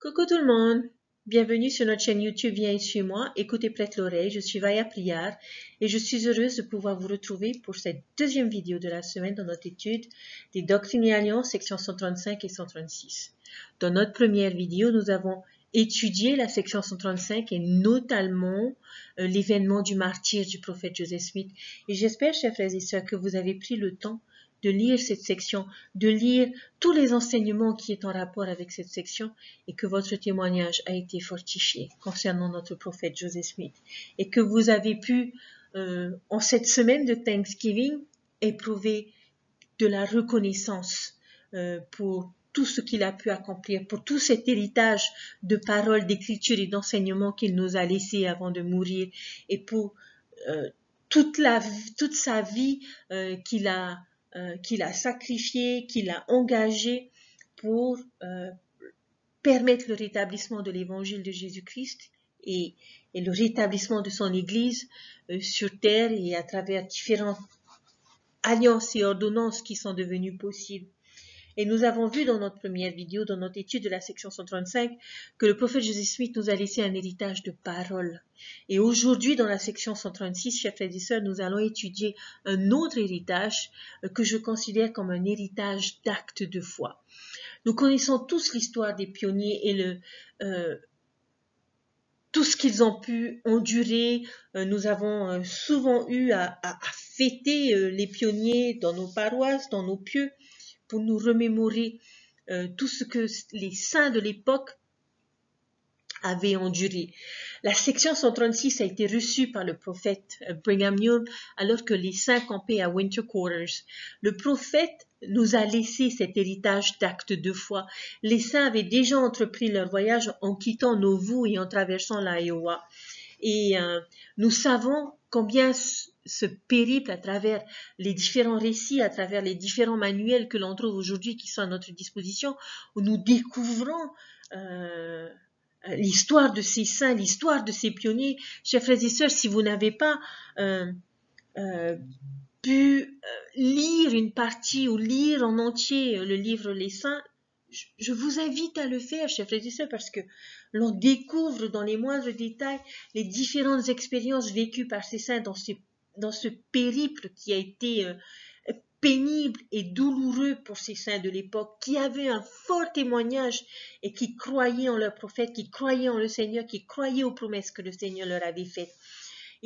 Coucou tout le monde, bienvenue sur notre chaîne YouTube Viens chez moi, écoutez prête l'oreille, je suis Vaya Priar et je suis heureuse de pouvoir vous retrouver pour cette deuxième vidéo de la semaine dans notre étude des Doctrines et Alliances, sections 135 et 136. Dans notre première vidéo, nous avons étudié la section 135 et notamment l'événement du martyre du prophète Joseph Smith. Et j'espère, chers frères et sœurs, que vous avez pris le temps de lire cette section, de lire tous les enseignements qui sont en rapport avec cette section et que votre témoignage a été fortifié concernant notre prophète Joseph Smith et que vous avez pu, en cette semaine de Thanksgiving, éprouver de la reconnaissance pour tout ce qu'il a pu accomplir, pour tout cet héritage de paroles, d'écriture et d'enseignements qu'il nous a laissé avant de mourir et pour toute sa vie qu'il a sacrifié, qu'il a engagé pour permettre le rétablissement de l'évangile de Jésus-Christ et le rétablissement de son Église sur terre et à travers différentes alliances et ordonnances qui sont devenues possibles. Et nous avons vu dans notre première vidéo, dans notre étude de la section 135, que le prophète Joseph Smith nous a laissé un héritage de paroles. Et aujourd'hui, dans la section 136, chers frères et sœurs, nous allons étudier un autre héritage que je considère comme un héritage d'actes de foi. Nous connaissons tous l'histoire des pionniers et tout ce qu'ils ont pu endurer. Nous avons souvent eu à fêter les pionniers dans nos paroisses, dans nos pieux, pour nous remémorer tout ce que les saints de l'époque avaient enduré. La section 136 a été reçue par le prophète Brigham Young alors que les saints campaient à Winter Quarters. Le prophète nous a laissé cet héritage d'actes de foi. Les saints avaient déjà entrepris leur voyage en quittant Nauvoo et en traversant l'Iowa. Et nous savons combien ce périple à travers les différents récits, à travers les différents manuels que l'on trouve aujourd'hui qui sont à notre disposition, où nous découvrons l'histoire de ces saints, l'histoire de ces pionniers. Chers frères et sœurs, si vous n'avez pas pu lire une partie ou lire en entier le livre Les Saints, je vous invite à le faire, chers frères et sœurs, parce que l'on découvre dans les moindres détails les différentes expériences vécues par ces saints dans ce périple qui a été pénible et douloureux pour ces saints de l'époque, qui avaient un fort témoignage et qui croyaient en leur prophète, qui croyaient en le Seigneur, qui croyaient aux promesses que le Seigneur leur avait faites.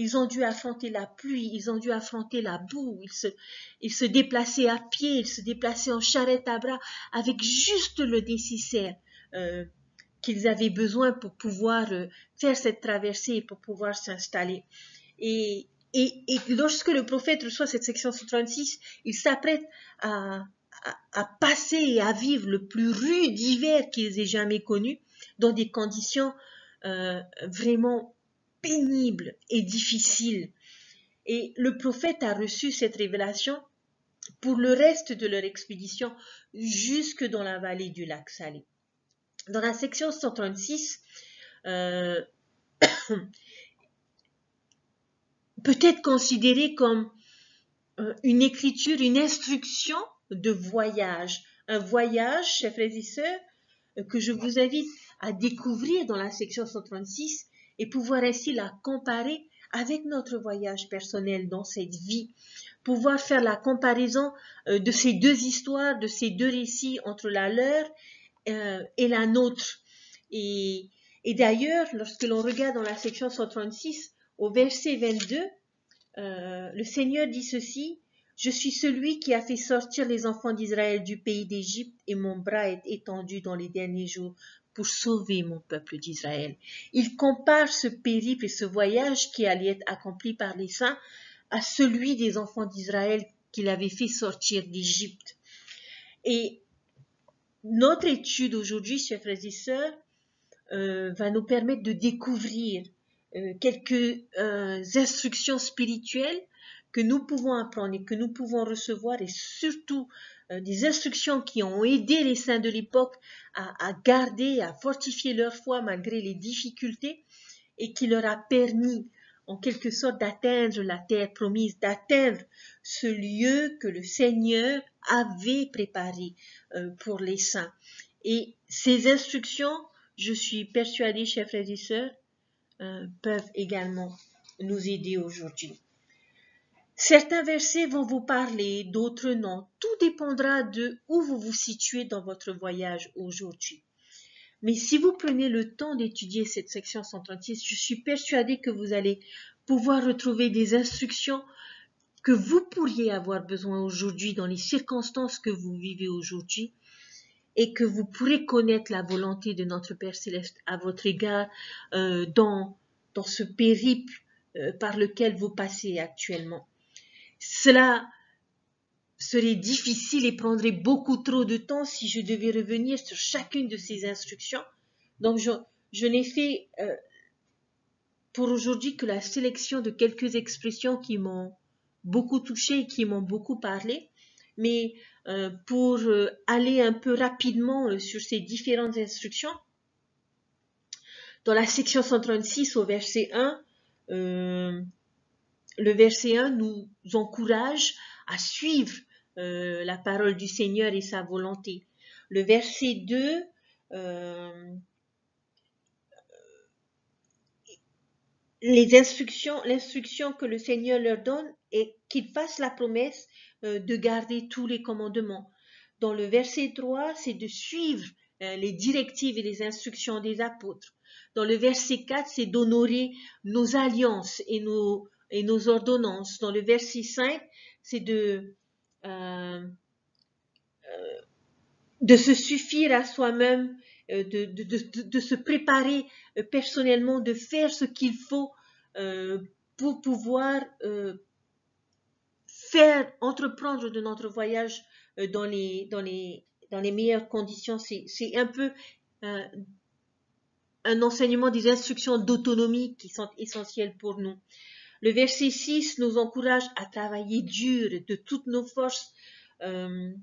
Ils ont dû affronter la pluie, ils ont dû affronter la boue, ils se déplaçaient à pied, ils se déplaçaient en charrette à bras avec juste le nécessaire qu'ils avaient besoin pour pouvoir faire cette traversée et pour pouvoir s'installer. Et lorsque le prophète reçoit cette section 136, il s'apprête à passer et à vivre le plus rude hiver qu'ils aient jamais connu, dans des conditions vraiment pénible et difficile. Et le prophète a reçu cette révélation pour le reste de leur expédition jusque dans la vallée du lac Salé. Dans la section 136, peut-être considérée comme une écriture, une instruction de voyage. Un voyage, chers frères et sœurs, que je vous invite à découvrir dans la section 136 et pouvoir ainsi la comparer avec notre voyage personnel dans cette vie, pouvoir faire la comparaison de ces deux histoires, de ces deux récits entre la leur et la nôtre. Et d'ailleurs, lorsque l'on regarde dans la section 136, au verset 22, le Seigneur dit ceci: « Je suis celui qui a fait sortir les enfants d'Israël du pays d'Égypte et mon bras est étendu dans les derniers jours pour sauver mon peuple d'Israël. » Il compare ce périple et ce voyage qui allait être accompli par les saints à celui des enfants d'Israël qu'il avait fait sortir d'Égypte. Et notre étude aujourd'hui, chers frères et sœurs, va nous permettre de découvrir quelques instructions spirituelles que nous pouvons apprendre et que nous pouvons recevoir, et surtout des instructions qui ont aidé les saints de l'époque à garder, à fortifier leur foi malgré les difficultés, et qui leur a permis en quelque sorte d'atteindre la terre promise, d'atteindre ce lieu que le Seigneur avait préparé pour les saints. Et ces instructions je suis persuadée, chers frères et sœurs, peuvent également nous aider aujourd'hui. Certains versets vont vous parler, d'autres non. Tout dépendra de où vous vous situez dans votre voyage aujourd'hui. Mais si vous prenez le temps d'étudier cette section 136, je suis persuadée que vous allez pouvoir retrouver des instructions que vous pourriez avoir besoin aujourd'hui dans les circonstances que vous vivez aujourd'hui et que vous pourrez connaître la volonté de notre Père Céleste à votre égard dans ce périple par lequel vous passez actuellement. Cela serait difficile et prendrait beaucoup trop de temps si je devais revenir sur chacune de ces instructions. Donc, je n'ai fait pour aujourd'hui que la sélection de quelques expressions qui m'ont beaucoup touchée et qui m'ont beaucoup parlé. Mais pour aller un peu rapidement sur ces différentes instructions, dans la section 136 au verset 1, le verset 1 nous encourage à suivre la parole du Seigneur et sa volonté. Le verset 2 l'instruction que le Seigneur leur donne est qu'ils fassent la promesse de garder tous les commandements. Dans le verset 3, c'est de suivre les directives et les instructions des apôtres. Dans le verset 4, c'est d'honorer nos alliances et nos ordonnances. Dans le verset 5, c'est de se suffire à soi-même, de se préparer personnellement, de faire ce qu'il faut pour pouvoir entreprendre de notre voyage dans les meilleures conditions. C'est un peu un enseignement des instructions d'autonomie qui sont essentielles pour nous. Le verset 6 nous encourage à travailler dur de toutes nos forces. Le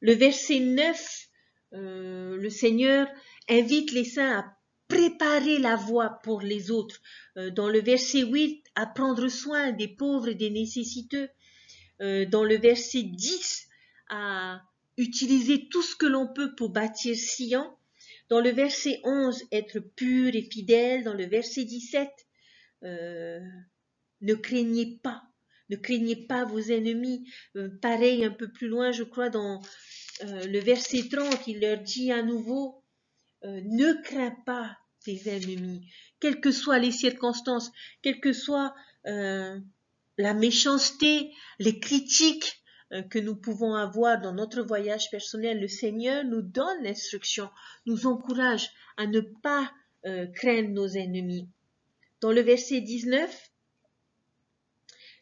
verset 9, le Seigneur invite les saints à préparer la voie pour les autres. Dans le verset 8, à prendre soin des pauvres et des nécessiteux. Dans le verset 10, à utiliser tout ce que l'on peut pour bâtir Sion. Dans le verset 11, être pur et fidèle. Dans le verset 17, ne craignez pas vos ennemis. Pareil, un peu plus loin, je crois, dans le verset 30, il leur dit à nouveau, ne crains pas tes ennemis, quelles que soient les circonstances, quelle que soit la méchanceté, les critiques que nous pouvons avoir dans notre voyage personnel. Le Seigneur nous donne l'instruction, nous encourage à ne pas craindre nos ennemis. Dans le verset 19,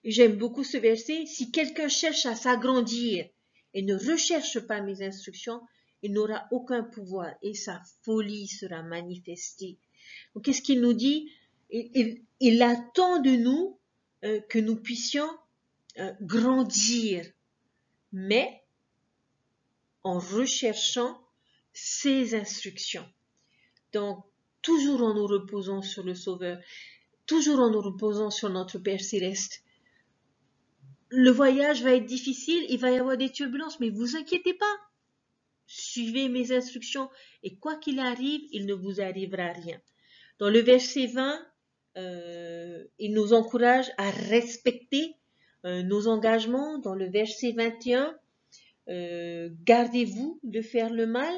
j'aime beaucoup ce verset, si quelqu'un cherche à s'agrandir et ne recherche pas mes instructions, il n'aura aucun pouvoir et sa folie sera manifestée. Donc, qu'est-ce qu'il nous dit? Il attend de nous que nous puissions grandir, mais en recherchant ses instructions. Donc, toujours en nous reposant sur le Sauveur, toujours en nous reposant sur notre Père Céleste. Le voyage va être difficile, il va y avoir des turbulences, mais vous inquiétez pas. Suivez mes instructions et quoi qu'il arrive, il ne vous arrivera rien. Dans le verset 20, il nous encourage à respecter nos engagements. Dans le verset 21, gardez-vous de faire le mal.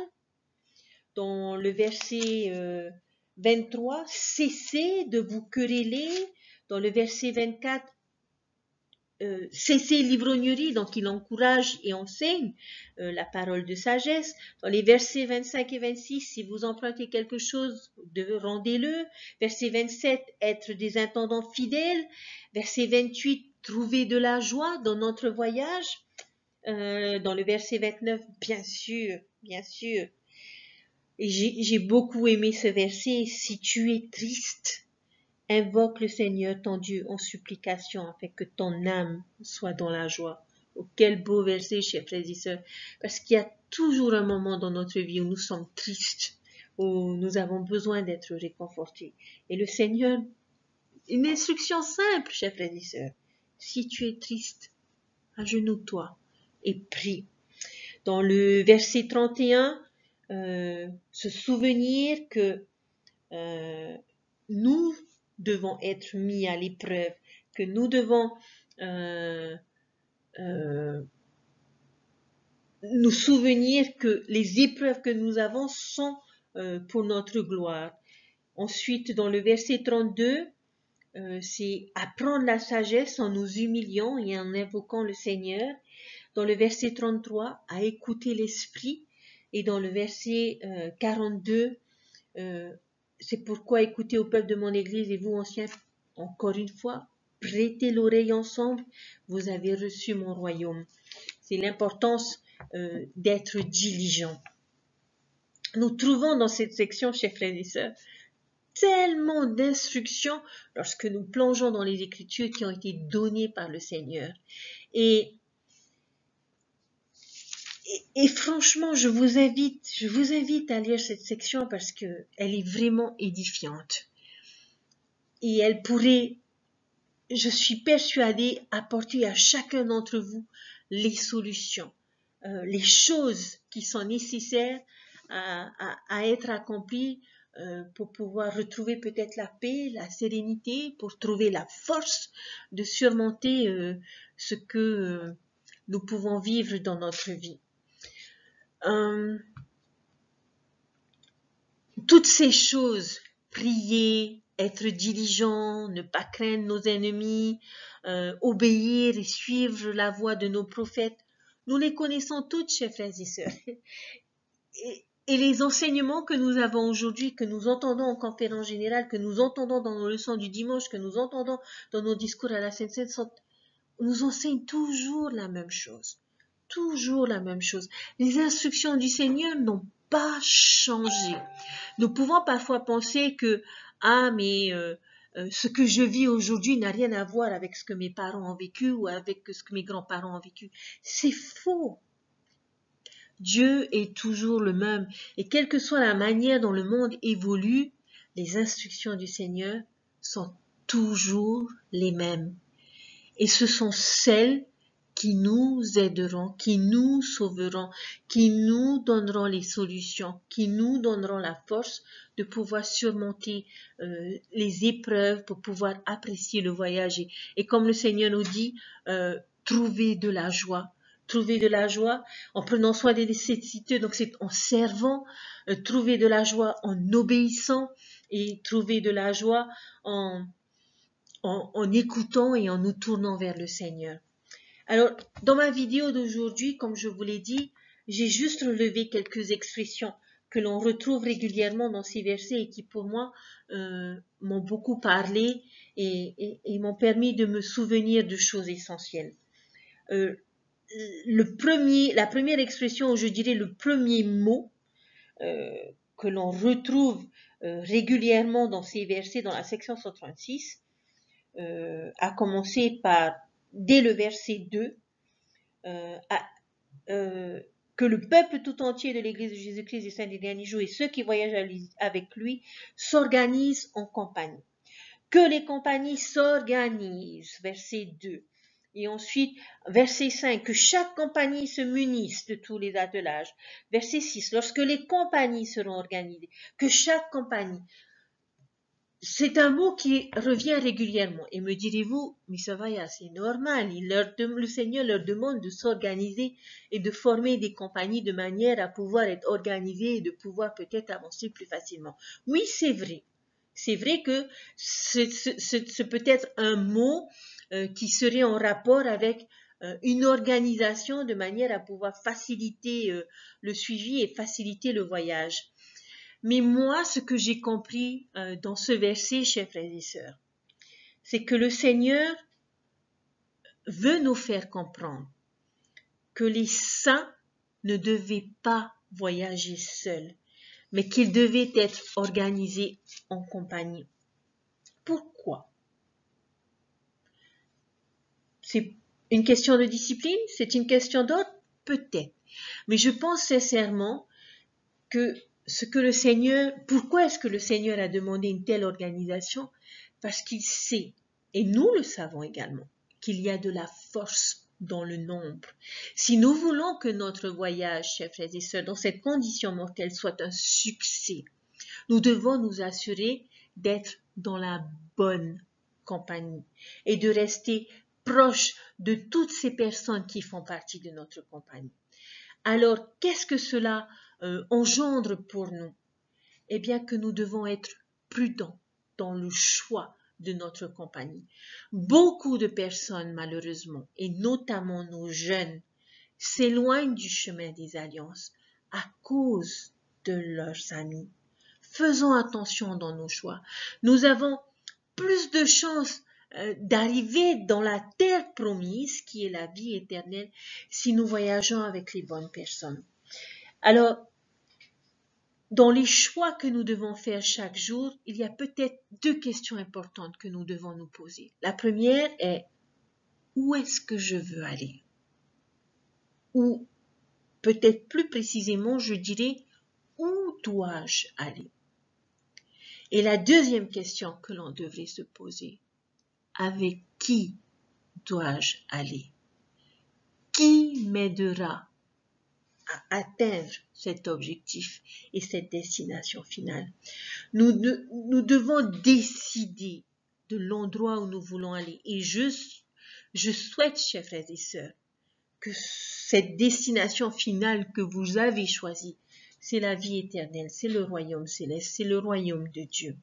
Dans le verset 23, cessez de vous quereller. Dans le verset 24, cessez l'ivrognerie, donc il encourage et enseigne la parole de sagesse. Dans les versets 25 et 26, si vous empruntez quelque chose, rendez-le. Verset 27, être des intendants fidèles. Verset 28, trouver de la joie dans notre voyage. Dans le verset 29, bien sûr. Et j'ai beaucoup aimé ce verset. Si tu es triste, invoque le Seigneur ton Dieu en supplication afin que ton âme soit dans la joie. Oh, quel beau verset, chers frères et sœurs, parce qu'il y a toujours un moment dans notre vie où nous sommes tristes, où nous avons besoin d'être réconfortés. Et le Seigneur, une instruction simple, chers frères et sœurs, si tu es triste, agenouille-toi et prie. Dans le verset 31, se souvenir que nous devons être mis à l'épreuve, que nous devons nous souvenir que les épreuves que nous avons sont pour notre gloire. Ensuite, dans le verset 32, c'est apprendre la sagesse en nous humiliant et en invoquant le Seigneur. Dans le verset 33, à écouter l'Esprit. Et dans le verset 42, c'est pourquoi écoutez au peuple de mon Église et vous anciens, encore une fois, prêtez l'oreille ensemble, vous avez reçu mon royaume. C'est l'importance d'être diligent. Nous trouvons dans cette section, chers frères et sœurs, tellement d'instructions lorsque nous plongeons dans les Écritures qui ont été données par le Seigneur. Et franchement, je vous invite à lire cette section parce que elle est vraiment édifiante. Et elle pourrait, je suis persuadée, apporter à chacun d'entre vous les solutions, les choses qui sont nécessaires à être accomplies pour pouvoir retrouver peut-être la paix, la sérénité, pour trouver la force de surmonter ce que nous pouvons vivre dans notre vie. Toutes ces choses, prier, être diligent, ne pas craindre nos ennemis, obéir et suivre la voie de nos prophètes, nous les connaissons toutes, chers frères et sœurs. Et les enseignements que nous avons aujourd'hui, que nous entendons en conférence générale, que nous entendons dans nos leçons du dimanche, que nous entendons dans nos discours à la Sainte-Seine, nous enseignent toujours la même chose. Toujours la même chose. Les instructions du Seigneur n'ont pas changé. Nous pouvons parfois penser que ce que je vis aujourd'hui n'a rien à voir avec ce que mes parents ont vécu ou avec ce que mes grands-parents ont vécu. C'est faux. Dieu est toujours le même. Et quelle que soit la manière dont le monde évolue, les instructions du Seigneur sont toujours les mêmes. Et ce sont celles qui nous aideront, qui nous sauveront, qui nous donneront les solutions, qui nous donneront la force de pouvoir surmonter les épreuves, pour pouvoir apprécier le voyage. Et comme le Seigneur nous dit, trouver de la joie. Trouver de la joie en prenant soin des nécessités, donc c'est en servant, trouver de la joie en obéissant et trouver de la joie en écoutant et en nous tournant vers le Seigneur. Alors, dans ma vidéo d'aujourd'hui, comme je vous l'ai dit, j'ai juste relevé quelques expressions que l'on retrouve régulièrement dans ces versets et qui, pour moi, m'ont beaucoup parlé et m'ont permis de me souvenir de choses essentielles. La première expression, ou je dirais le premier mot que l'on retrouve régulièrement dans ces versets, dans la section 136, à commencer par, dès le verset 2, que le peuple tout entier de l'Église de Jésus-Christ des Saints des Derniers Jours et ceux qui voyagent avec lui s'organisent en compagnie. Que les compagnies s'organisent, verset 2. Et ensuite, verset 5, que chaque compagnie se munisse de tous les attelages. Verset 6, lorsque les compagnies seront organisées, que chaque compagnie. C'est un mot qui revient régulièrement. Et me direz-vous, mais ça va, c'est normal. Le Seigneur leur demande de s'organiser et de former des compagnies de manière à pouvoir être organisées et de pouvoir peut-être avancer plus facilement. Oui, c'est vrai. C'est vrai que c'est peut-être un mot qui serait en rapport avec une organisation de manière à pouvoir faciliter le suivi et faciliter le voyage. Mais moi, ce que j'ai compris dans ce verset, chers frères et sœurs, c'est que le Seigneur veut nous faire comprendre que les saints ne devaient pas voyager seuls, mais qu'ils devaient être organisés en compagnie. Pourquoi? C'est une question de discipline? C'est une question d'ordre? Peut-être. Mais je pense sincèrement que pourquoi est-ce que le Seigneur a demandé une telle organisation? Parce qu'il sait, et nous le savons également, qu'il y a de la force dans le nombre. Si nous voulons que notre voyage, chers frères et sœurs, dans cette condition mortelle, soit un succès, Nous devons nous assurer d'être dans la bonne compagnie et de rester proche de toutes ces personnes qui font partie de notre compagnie. Alors, qu'est-ce que cela engendre pour nous? Eh bien que nous devons être prudents dans le choix de notre compagnie. Beaucoup de personnes, malheureusement, et notamment nos jeunes, s'éloignent du chemin des alliances à cause de leurs amis. Faisons attention dans nos choix. Nous avons plus de chances d'arriver dans la terre promise, qui est la vie éternelle, si nous voyageons avec les bonnes personnes. Alors, dans les choix que nous devons faire chaque jour, il y a peut-être deux questions importantes que nous devons nous poser. La première est, où est-ce que je veux aller? Ou peut-être plus précisément, je dirais, où dois-je aller? Et la deuxième question que l'on devrait se poser, avec qui dois-je aller? Qui m'aidera à atteindre cet objectif et cette destination finale? Nous devons décider de l'endroit où nous voulons aller. Et je souhaite, chers frères et sœurs, que cette destination finale que vous avez choisie, c'est la vie éternelle, c'est le royaume céleste, c'est le royaume de Dieu.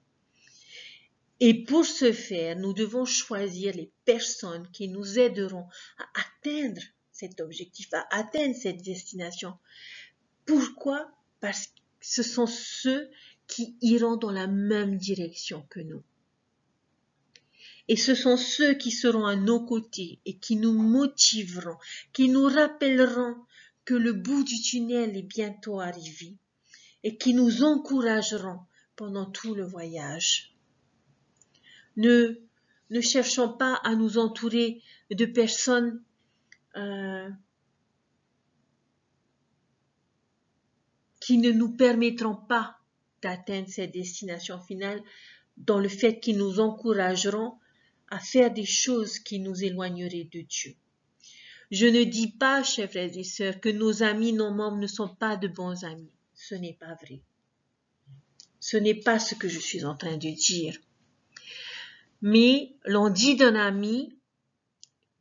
Et pour ce faire, nous devons choisir les personnes qui nous aideront à atteindre cet objectif, à atteindre cette destination. Pourquoi? Parce que ce sont ceux qui iront dans la même direction que nous. Et ce sont ceux qui seront à nos côtés et qui nous motiveront, qui nous rappelleront que le bout du tunnel est bientôt arrivé et qui nous encourageront pendant tout le voyage. Ne cherchons pas à nous entourer de personnes qui ne nous permettront pas d'atteindre cette destination finale, dans le fait qu'ils nous encourageront à faire des choses qui nous éloigneraient de Dieu. Je ne dis pas, chers frères et sœurs, que nos amis non membres ne sont pas de bons amis. Ce n'est pas vrai. Ce n'est pas ce que je suis en train de dire. Mais l'on dit d'un ami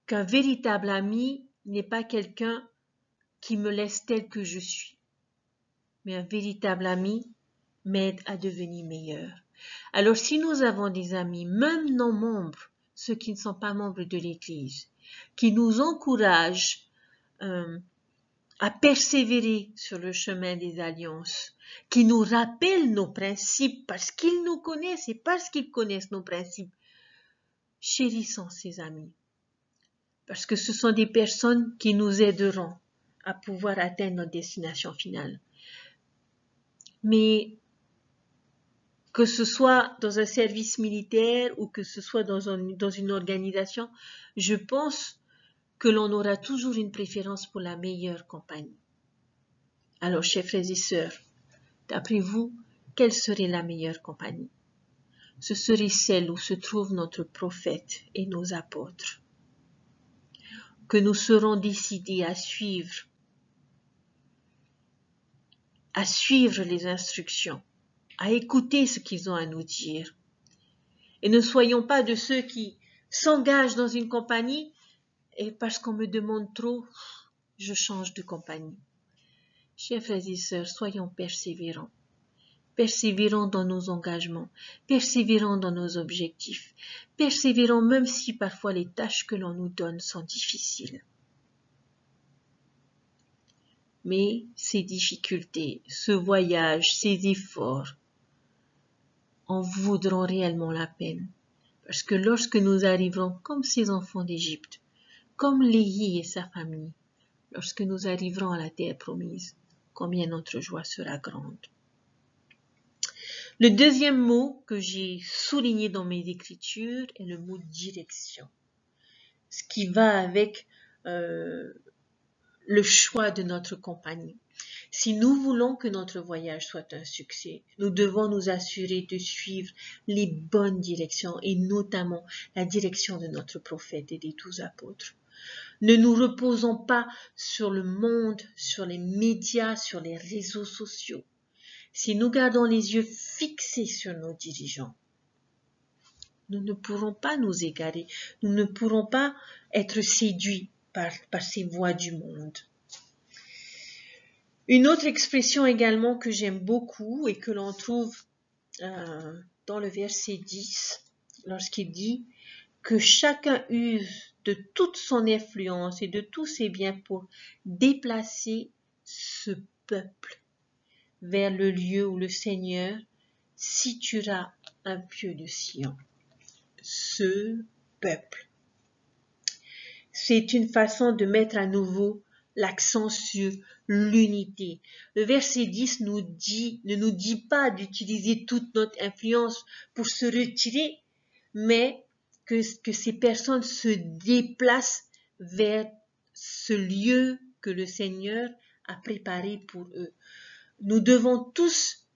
qu'un véritable ami n'est pas quelqu'un qui me laisse tel que je suis. Mais un véritable ami m'aide à devenir meilleur. Alors si nous avons des amis, même non membres, ceux qui ne sont pas membres de l'Église, qui nous encouragent à persévérer sur le chemin des alliances, qui nous rappellent nos principes parce qu'ils nous connaissent et parce qu'ils connaissent nos principes, chérissons ces amis. Parce que ce sont des personnes qui nous aideront à pouvoir atteindre notre destination finale. Mais que ce soit dans un service militaire ou que ce soit dans une organisation, je pense que l'on aura toujours une préférence pour la meilleure compagnie. Alors, chers frères et sœurs, d'après vous, quelle serait la meilleure compagnie? Ce serait celle où se trouve notre prophète et nos apôtres, que nous serons décidés à suivre les instructions, à écouter ce qu'ils ont à nous dire. Et ne soyons pas de ceux qui s'engagent dans une compagnie et parce qu'on me demande trop, je change de compagnie. Chers frères et sœurs, soyons persévérants. Persévérons dans nos engagements, persévérons dans nos objectifs, persévérons même si parfois les tâches que l'on nous donne sont difficiles. Mais ces difficultés, ce voyage, ces efforts en vaudront réellement la peine. Parce que lorsque nous arriverons comme ces enfants d'Égypte, comme Léhi et sa famille, lorsque nous arriverons à la terre promise, combien notre joie sera grande. Le deuxième mot que j'ai souligné dans mes écritures est le mot direction. Ce qui va avec le choix de notre compagnie. Si nous voulons que notre voyage soit un succès, nous devons nous assurer de suivre les bonnes directions et notamment la direction de notre prophète et des 12 apôtres. Ne nous reposons pas sur le monde, sur les médias, sur les réseaux sociaux. si nous gardons les yeux fixés sur nos dirigeants, nous ne pourrons pas nous égarer, nous ne pourrons pas être séduits par ces voies du monde. Une autre expression également que j'aime beaucoup et que l'on trouve dans le verset 10, lorsqu'il dit que chacun use de toute son influence et de tous ses biens pour déplacer ce peuple vers le lieu où le Seigneur situera un pieu de Sion. Ce peuple. C'est une façon de mettre à nouveau l'accent sur l'unité. Le verset 10 ne nous dit pas d'utiliser toute notre influence pour se retirer, mais que ces personnes se déplacent vers ce lieu que le Seigneur a préparé pour eux. Nous devons tous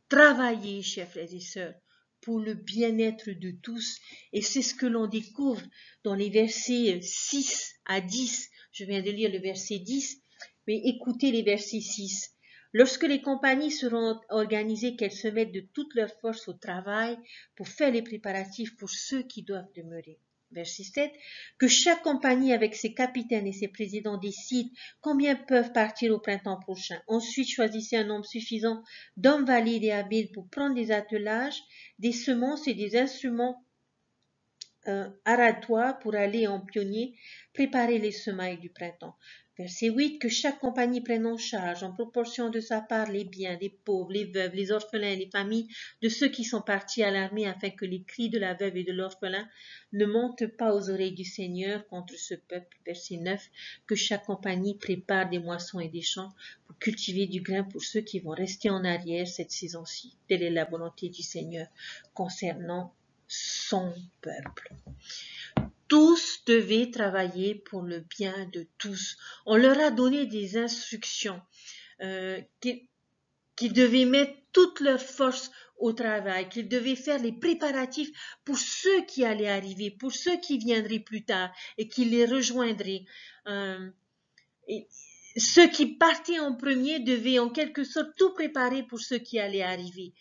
travailler, chers frères et sœurs, pour le bien-être de tous. Et c'est ce que l'on découvre dans les versets 6 à 10. Je viens de lire le verset 10, mais écoutez les versets 6. Lorsque les compagnies seront organisées, qu'elles se mettent de toute leur force au travail pour faire les préparatifs pour ceux qui doivent demeurer. Verset 7. Que chaque compagnie avec ses capitaines et ses présidents décide combien peuvent partir au printemps prochain. Ensuite, choisissez un nombre suffisant d'hommes valides et habiles pour prendre des attelages, des semences et des instruments aratoires pour aller en pionnier préparer les semailles du printemps. Verset 8. Que chaque compagnie prenne en charge, en proportion de sa part, les biens des pauvres, les veuves, les orphelins et les familles de ceux qui sont partis à l'armée, afin que les cris de la veuve et de l'orphelin ne montent pas aux oreilles du Seigneur contre ce peuple. Verset 9. Que chaque compagnie prépare des moissons et des champs pour cultiver du grain pour ceux qui vont rester en arrière cette saison-ci. Telle est la volonté du Seigneur concernant son peuple. Tous devaient travailler pour le bien de tous. On leur a donné des instructions qu'ils devaient mettre toute leur force au travail, qu'ils devaient faire les préparatifs pour ceux qui allaient arriver, pour ceux qui viendraient plus tard et qui les rejoindraient. Et ceux qui partaient en premier devaient en quelque sorte tout préparer pour ceux qui allaient arriver.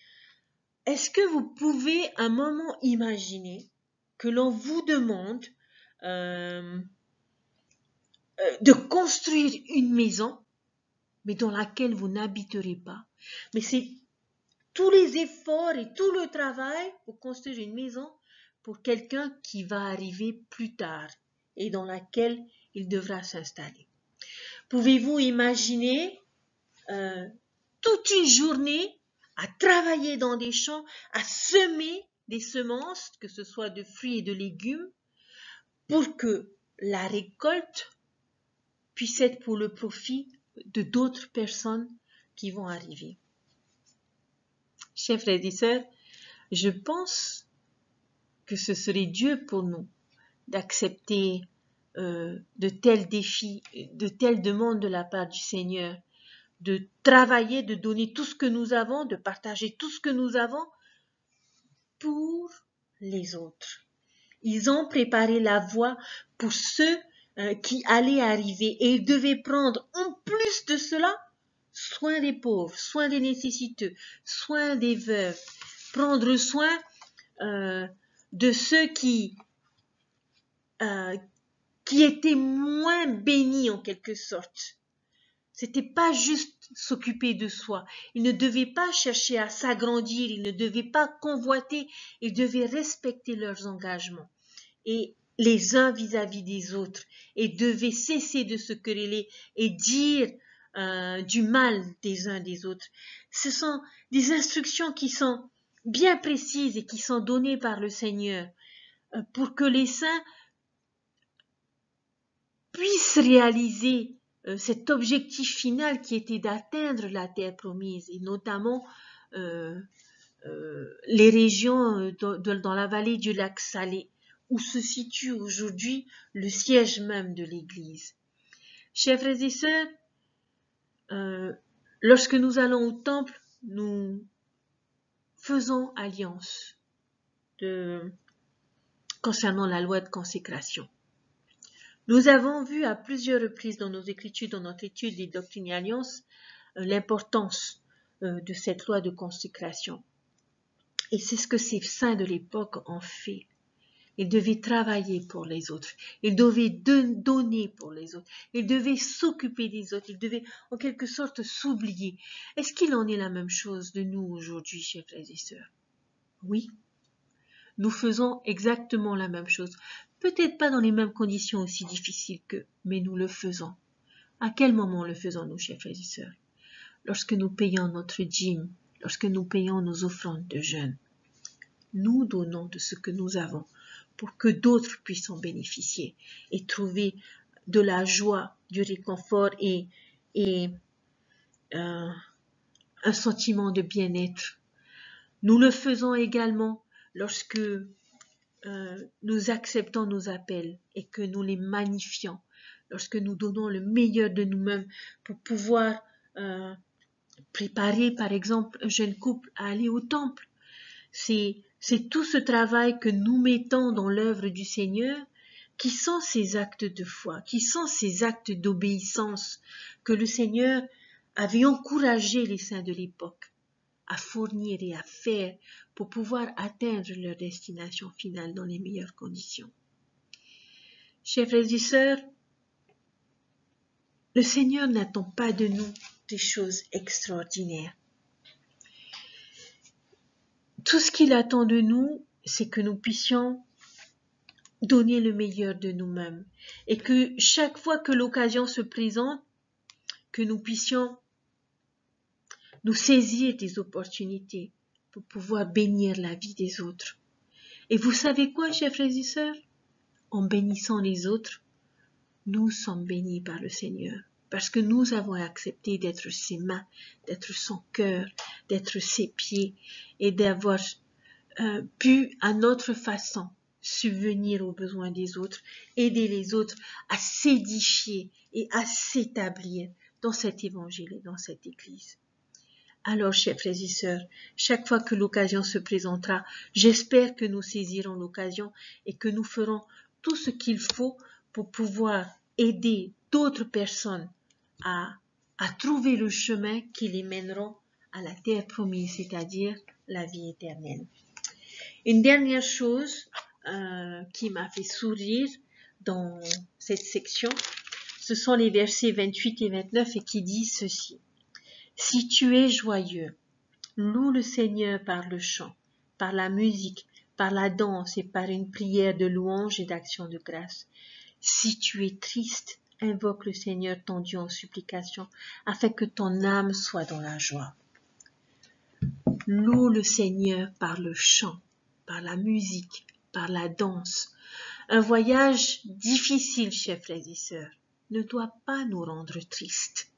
Est-ce que vous pouvez un moment imaginer que l'on vous demande de construire une maison, mais dans laquelle vous n'habiterez pas. Mais c'est tous les efforts et tout le travail pour construire une maison pour quelqu'un qui va arriver plus tard et dans laquelle il devra s'installer. Pouvez-vous imaginer toute une journée à travailler dans des champs, à semer des semences, que ce soit de fruits et de légumes, pour que la récolte puisse être pour le profit de d'autres personnes qui vont arriver. Chers frères et sœurs, je pense que ce serait Dieu pour nous d'accepter de tels défis, de telles demandes de la part du Seigneur, de travailler, de donner tout ce que nous avons, de partager tout ce que nous avons pour les autres. Ils ont préparé la voie pour ceux qui allaient arriver et ils devaient prendre en plus de cela soin des pauvres, soin des nécessiteux, soin des veuves, prendre soin de ceux qui étaient moins bénis en quelque sorte. C'était pas juste s'occuper de soi. Ils ne devaient pas chercher à s'agrandir, ils ne devaient pas convoiter, ils devaient respecter leurs engagements. Et les uns vis-à-vis des autres, et devaient cesser de se quereller et dire du mal des uns des autres. Ce sont des instructions qui sont bien précises et qui sont données par le Seigneur pour que les saints puissent réaliser cet objectif final qui était d'atteindre la terre promise, et notamment les régions dans la vallée du lac Salé, où se situe aujourd'hui le siège même de l'Église. Chers frères et sœurs, lorsque nous allons au temple, nous faisons alliance concernant la loi de consécration. Nous avons vu à plusieurs reprises dans nos écritures, dans notre étude des doctrines et alliances, l'importance de cette loi de consécration. Et c'est ce que ces saints de l'époque ont fait. Ils devaient travailler pour les autres. Ils devaient donner pour les autres. Ils devaient s'occuper des autres. Ils devaient en quelque sorte s'oublier. Est-ce qu'il en est la même chose de nous aujourd'hui, chers frères et sœurs? Oui. Nous faisons exactement la même chose. Peut-être pas dans les mêmes conditions aussi difficiles qu'eux, mais nous le faisons. À quel moment le faisons-nous, chers frères et sœurs? Lorsque nous payons notre dîme, lorsque nous payons nos offrandes de jeûne. Nous donnons de ce que nous avons pour que d'autres puissent en bénéficier et trouver de la joie, du réconfort et un sentiment de bien-être. Nous le faisons également lorsque nous acceptons nos appels et que nous les magnifions, lorsque nous donnons le meilleur de nous-mêmes pour pouvoir préparer par exemple un jeune couple à aller au temple. C'est tout ce travail que nous mettons dans l'œuvre du Seigneur qui sont ces actes de foi, qui sont ces actes d'obéissance que le Seigneur avait encouragé les saints de l'époque à fournir et à faire pour pouvoir atteindre leur destination finale dans les meilleures conditions. Chers frères et sœurs, le Seigneur n'attend pas de nous des choses extraordinaires. Tout ce qu'il attend de nous, c'est que nous puissions donner le meilleur de nous-mêmes et que chaque fois que l'occasion se présente, que nous puissions nous saisir des opportunités pour pouvoir bénir la vie des autres. Et vous savez quoi, chers frères et sœurs? En bénissant les autres, nous sommes bénis par le Seigneur parce que nous avons accepté d'être ses mains, d'être son cœur, d'être ses pieds et d'avoir pu à notre façon subvenir aux besoins des autres, aider les autres à s'édifier et à s'établir dans cet évangile et dans cette église. Alors, chers frères et sœurs, chaque fois que l'occasion se présentera, j'espère que nous saisirons l'occasion et que nous ferons tout ce qu'il faut pour pouvoir aider d'autres personnes à trouver le chemin qui les mèneront à la terre promise, c'est-à-dire la vie éternelle. Une dernière chose qui m'a fait sourire dans cette section, ce sont les versets 28 et 29 et qui disent ceci. Si tu es joyeux, loue le Seigneur par le chant, par la musique, par la danse et par une prière de louange et d'action de grâce. Si tu es triste, invoque le Seigneur ton Dieu en supplication, afin que ton âme soit dans la joie. Loue le Seigneur par le chant, par la musique, par la danse. Un voyage difficile, chers frères et sœurs, ne doit pas nous rendre tristes.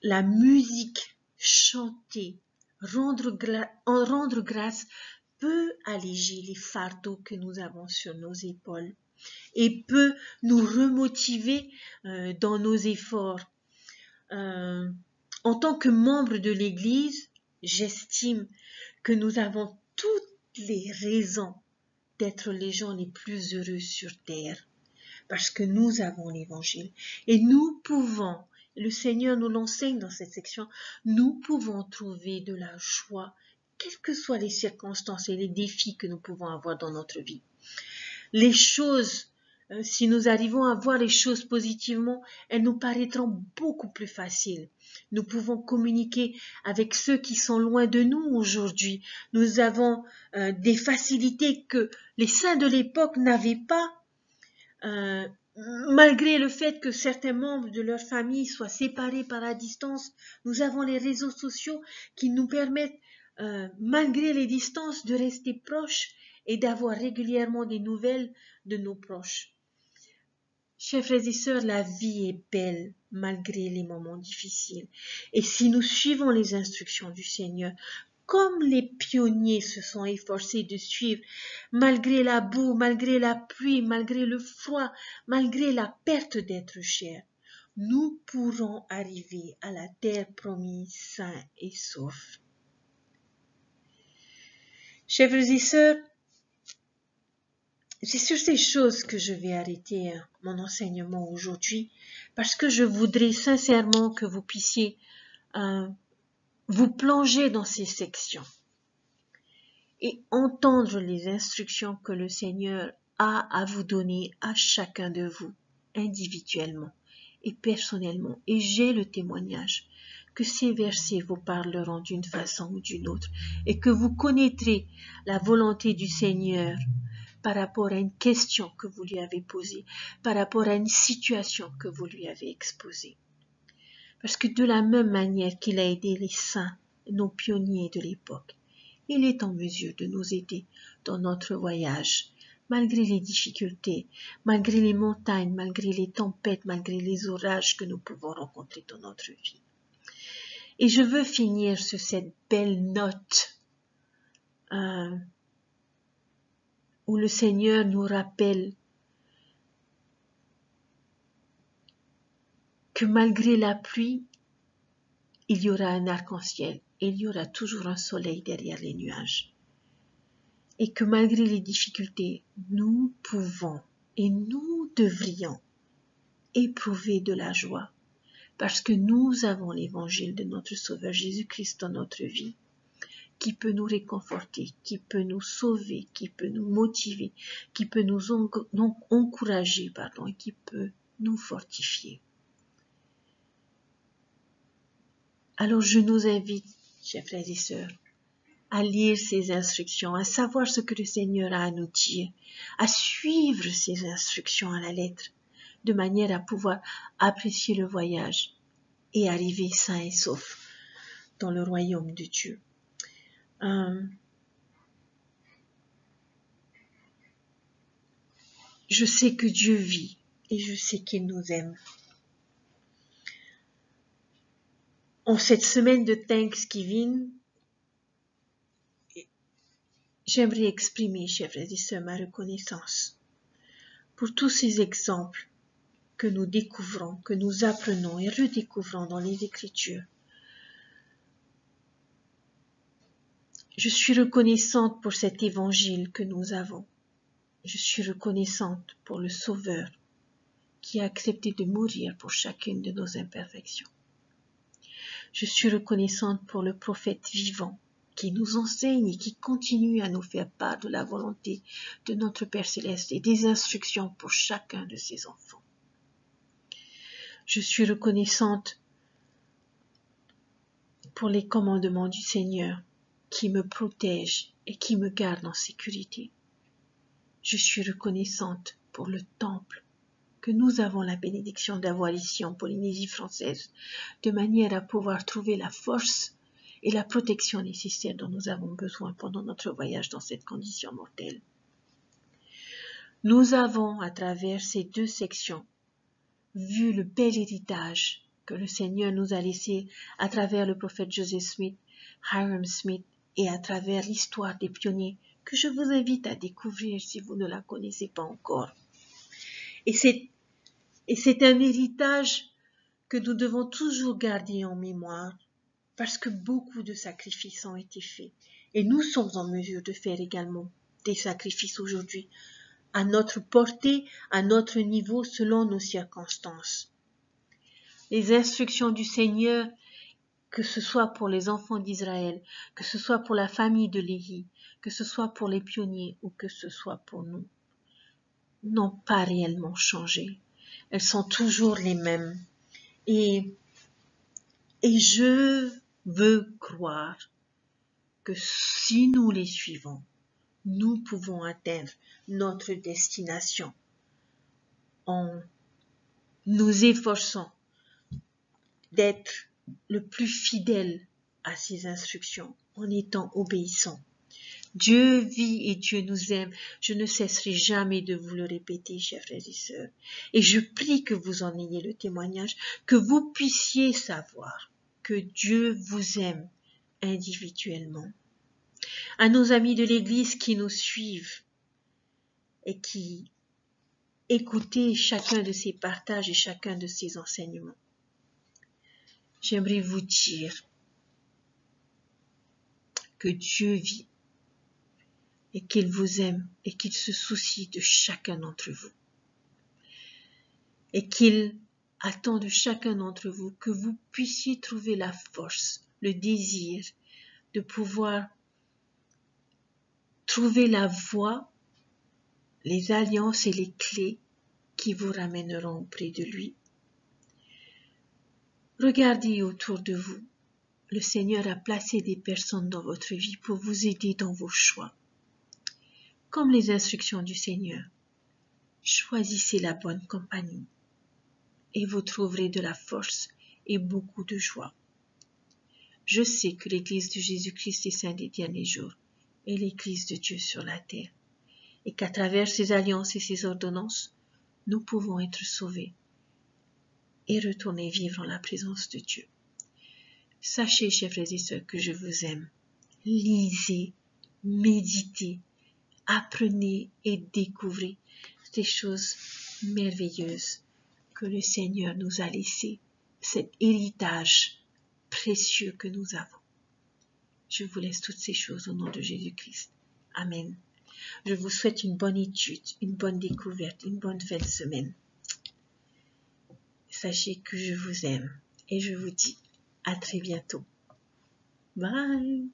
La musique, chanter, rendre grâce peut alléger les fardeaux que nous avons sur nos épaules et peut nous remotiver dans nos efforts. En tant que membre de l'Église, j'estime que nous avons toutes les raisons d'être les gens les plus heureux sur terre parce que nous avons l'Évangile et nous pouvons, le Seigneur nous l'enseigne dans cette section, nous pouvons trouver de la joie, quelles que soient les circonstances et les défis que nous pouvons avoir dans notre vie. Les choses, si nous arrivons à voir les choses positivement, elles nous paraîtront beaucoup plus faciles. Nous pouvons communiquer avec ceux qui sont loin de nous aujourd'hui. Nous avons des facilités que les saints de l'époque n'avaient pas. Malgré le fait que certains membres de leur famille soient séparés par la distance, nous avons les réseaux sociaux qui nous permettent, malgré les distances, de rester proches et d'avoir régulièrement des nouvelles de nos proches. Chers frères et sœurs, la vie est belle malgré les moments difficiles. Et si nous suivons les instructions du Seigneur, comme les pionniers se sont efforcés de suivre, malgré la boue, malgré la pluie, malgré le froid, malgré la perte d'être cher, nous pourrons arriver à la terre promise sains et saufs. Chers frères et sœurs, c'est sur ces choses que je vais arrêter mon enseignement aujourd'hui, parce que je voudrais sincèrement que vous puissiez vous plonger dans ces sections et entendre les instructions que le Seigneur a à vous donner à chacun de vous, individuellement et personnellement. Et j'ai le témoignage que ces versets vous parleront d'une façon ou d'une autre et que vous connaîtrez la volonté du Seigneur par rapport à une question que vous lui avez posée, par rapport à une situation que vous lui avez exposée. Parce que de la même manière qu'il a aidé les saints, nos pionniers de l'époque, il est en mesure de nous aider dans notre voyage, malgré les difficultés, malgré les montagnes, malgré les tempêtes, malgré les orages que nous pouvons rencontrer dans notre vie. Et je veux finir sur cette belle note où le Seigneur nous rappelle que malgré la pluie, il y aura un arc-en-ciel et il y aura toujours un soleil derrière les nuages. Et que malgré les difficultés, nous pouvons et nous devrions éprouver de la joie parce que nous avons l'évangile de notre Sauveur Jésus-Christ dans notre vie qui peut nous réconforter, qui peut nous sauver, qui peut nous motiver, qui peut nous encourager, et qui peut nous fortifier. Alors je nous invite, chers frères et sœurs, à lire ces instructions, à savoir ce que le Seigneur a à nous dire, à suivre ces instructions à la lettre, de manière à pouvoir apprécier le voyage et arriver sain et sauf dans le royaume de Dieu. Je sais que Dieu vit et je sais qu'il nous aime. En cette semaine de Thanksgiving, j'aimerais exprimer, chers frères et sœurs, ma reconnaissance pour tous ces exemples que nous découvrons, que nous apprenons et redécouvrons dans les Écritures. Je suis reconnaissante pour cet évangile que nous avons. Je suis reconnaissante pour le Sauveur qui a accepté de mourir pour chacune de nos imperfections. Je suis reconnaissante pour le prophète vivant qui nous enseigne et qui continue à nous faire part de la volonté de notre Père Céleste et des instructions pour chacun de ses enfants. Je suis reconnaissante pour les commandements du Seigneur qui me protègent et qui me gardent en sécurité. Je suis reconnaissante pour le temple que nous avons la bénédiction d'avoir ici en Polynésie française, de manière à pouvoir trouver la force et la protection nécessaire dont nous avons besoin pendant notre voyage dans cette condition mortelle. Nous avons, à travers ces deux sections, vu le bel héritage que le Seigneur nous a laissé à travers le prophète Joseph Smith, Hyrum Smith et à travers l'histoire des pionniers que je vous invite à découvrir si vous ne la connaissez pas encore. Et c'est un héritage que nous devons toujours garder en mémoire parce que beaucoup de sacrifices ont été faits. Et nous sommes en mesure de faire également des sacrifices aujourd'hui à notre portée, à notre niveau, selon nos circonstances. Les instructions du Seigneur, que ce soit pour les enfants d'Israël, que ce soit pour la famille de Léhi, que ce soit pour les pionniers ou que ce soit pour nous, n'ont pas réellement changé. Elles sont toujours les mêmes. Et je veux croire que si nous les suivons, nous pouvons atteindre notre destination en nous efforçant d'être le plus fidèle à ses instructions, en étant obéissant. Dieu vit et Dieu nous aime. Je ne cesserai jamais de vous le répéter, chers frères et sœurs. Et je prie que vous en ayez le témoignage, que vous puissiez savoir que Dieu vous aime individuellement. À nos amis de l'Église qui nous suivent et qui écoutez chacun de ces partages et chacun de ces enseignements, j'aimerais vous dire que Dieu vit et qu'il vous aime et qu'il se soucie de chacun d'entre vous. Et qu'il attend de chacun d'entre vous que vous puissiez trouver la force le désir de pouvoir trouver la voie, les alliances et les clés qui vous ramèneront auprès de lui. Regardez autour de vous. Le Seigneur a placé des personnes dans votre vie pour vous aider dans vos choix. Comme les instructions du Seigneur, choisissez la bonne compagnie et vous trouverez de la force et beaucoup de joie. Je sais que l'Église de Jésus-Christ est sainte des derniers jours est l'Église de Dieu sur la terre et qu'à travers ses alliances et ses ordonnances, nous pouvons être sauvés et retourner vivre en la présence de Dieu. Sachez, chers frères et sœurs, que je vous aime. Lisez, méditez, apprenez et découvrez ces choses merveilleuses que le Seigneur nous a laissées, cet héritage précieux que nous avons. Je vous laisse toutes ces choses au nom de Jésus-Christ. Amen. Je vous souhaite une bonne étude, une bonne découverte, une bonne fin de semaine. Sachez que je vous aime et je vous dis à très bientôt. Bye.